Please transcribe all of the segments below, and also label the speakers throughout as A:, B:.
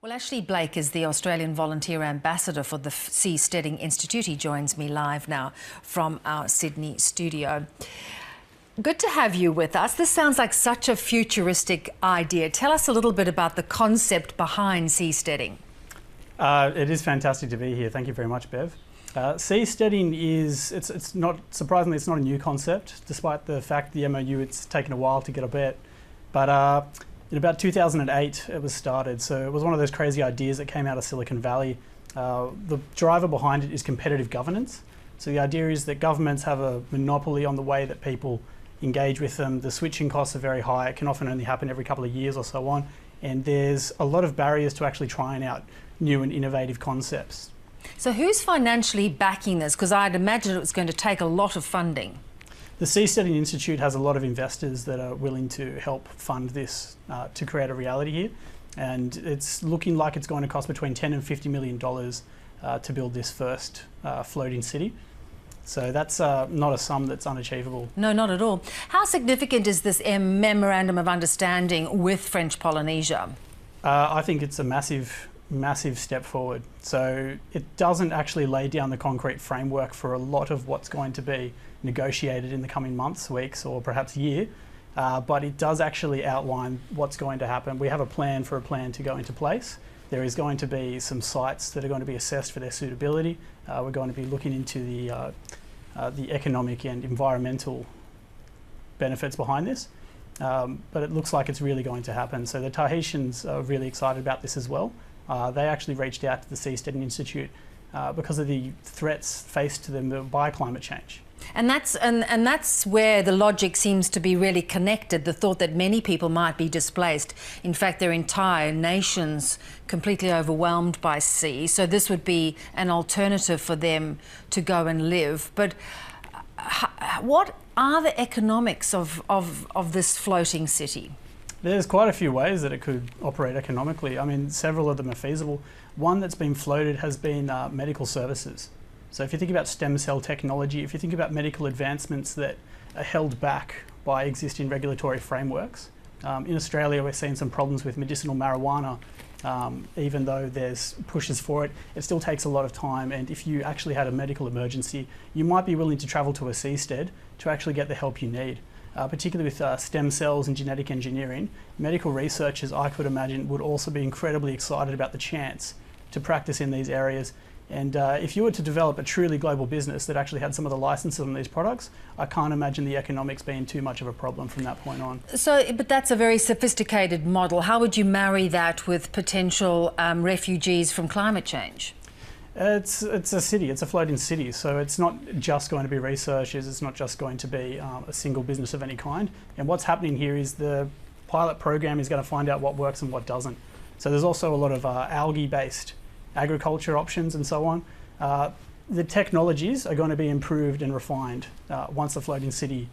A: Well, Ashley Blake is the Australian Volunteer Ambassador for the Seasteading Institute. He joins me live now from our Sydney studio. Good to have you with us. This sounds like such a futuristic idea. Tell us a little bit about the concept behind seasteading.
B: It is fantastic to be here. Thank you very much, Bev. Seasteading is, it's not, surprisingly, it's not a new concept, despite the fact the MOU, it's taken a while to get a bit. But in about 2008, it was started. So it was one of those crazy ideas that came out of Silicon Valley. The driver behind it is competitive governance. So the idea is that governments have a monopoly on the way that people engage with them. The switching costs are very high. It can often only happen every couple of years or so on. And there's a lot of barriers to actually trying out new and innovative concepts.
A: So who's financially backing this? Because I'd imagine it was going to take a lot of funding.
B: The Seasteading Institute has a lot of investors that are willing to help fund this to create a reality here. And it's looking like it's going to cost between $10 and $50 million to build this first floating city. So that's not a sum that's unachievable.
A: No, not at all. How significant is this memorandum of understanding with French Polynesia?
B: I think it's a massive step forward. So it doesn't actually lay down the concrete framework for a lot of what's going to be negotiated in the coming months, weeks, or perhaps year, but it does actually outline what's going to happen. We have a plan for a plan to go into place. There is going to be some sites that are going to be assessed for their suitability. We're going to be looking into the economic and environmental benefits behind this. But it looks like it's really going to happen. So the Tahitians are really excited about this as well. They actually reached out to the Seasteading Institute because of the threats faced to them by climate change.
A: And that's where the logic seems to be really connected, the thought that many people might be displaced. In fact, their entire nations completely overwhelmed by sea. So this would be an alternative for them to go and live. But what are the economics of this floating city?
B: There's quite a few ways that it could operate economically. I mean, several of them are feasible. One that's been floated has been medical services. So if you think about stem cell technology, if you think about medical advancements that are held back by existing regulatory frameworks, in Australia we're seeing some problems with medicinal marijuana. Even though there's pushes for it, it still takes a lot of time, and if you actually had a medical emergency, you might be willing to travel to a seastead to actually get the help you need. Particularly with stem cells and genetic engineering, medical researchers, I could imagine, would also be incredibly excited about the chance to practice in these areas. And if you were to develop a truly global business that actually had some of the licenses on these products, I can't imagine the economics being too much of a problem from that point on.
A: So, but that's a very sophisticated model. How would you marry that with potential refugees from climate change?
B: It's a city, it's a floating city, so it's not just going to be researchers, it's not just going to be a single business of any kind. And what's happening here is the pilot program is going to find out what works and what doesn't. So there's also a lot of algae-based agriculture options and so on. The technologies are going to be improved and refined once the floating city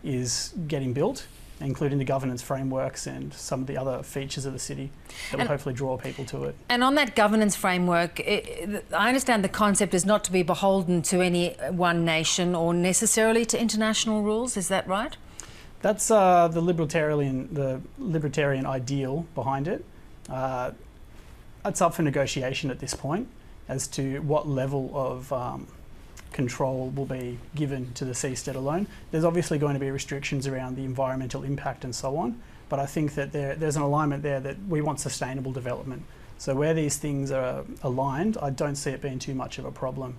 B: is getting built, including the governance frameworks and some of the other features of the city that will hopefully draw people to it.
A: And on that governance framework, I understand the concept is not to be beholden to any one nation or necessarily to international rules, is that right?
B: That's the libertarian ideal behind it. It's up for negotiation at this point as to what level of control will be given to the seastead alone. There's obviously going to be restrictions around the environmental impact and so on, but I think that there's an alignment there that we want sustainable development. So where these things are aligned, I don't see it being too much of a problem.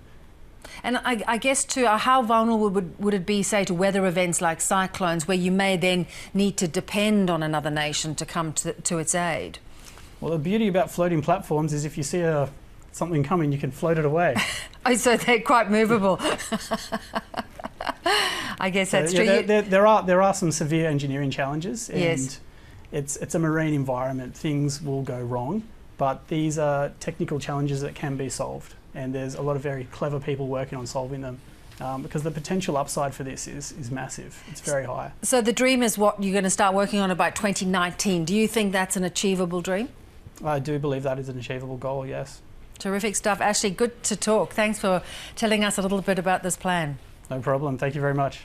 A: And I guess too, how vulnerable would it be, say, to weather events like cyclones, where you may then need to depend on another nation to come to its aid?
B: Well, the beauty about floating platforms is if you see something coming, you can float it away.
A: Oh, so they're quite movable. I guess that's true.
B: Yeah, there are some severe engineering challenges, and
A: yes,
B: it's a marine environment. Things will go wrong, but these are technical challenges that can be solved, and there's a lot of very clever people working on solving them. Because the potential upside for this is massive. It's very high.
A: So the dream is what you're going to start working on about 2019. Do you think that's an achievable dream?
B: I do believe that is an achievable goal, yes.
A: Terrific stuff. Ashley, good to talk. Thanks for telling us a little bit about this plan.
B: No problem. Thank you very much.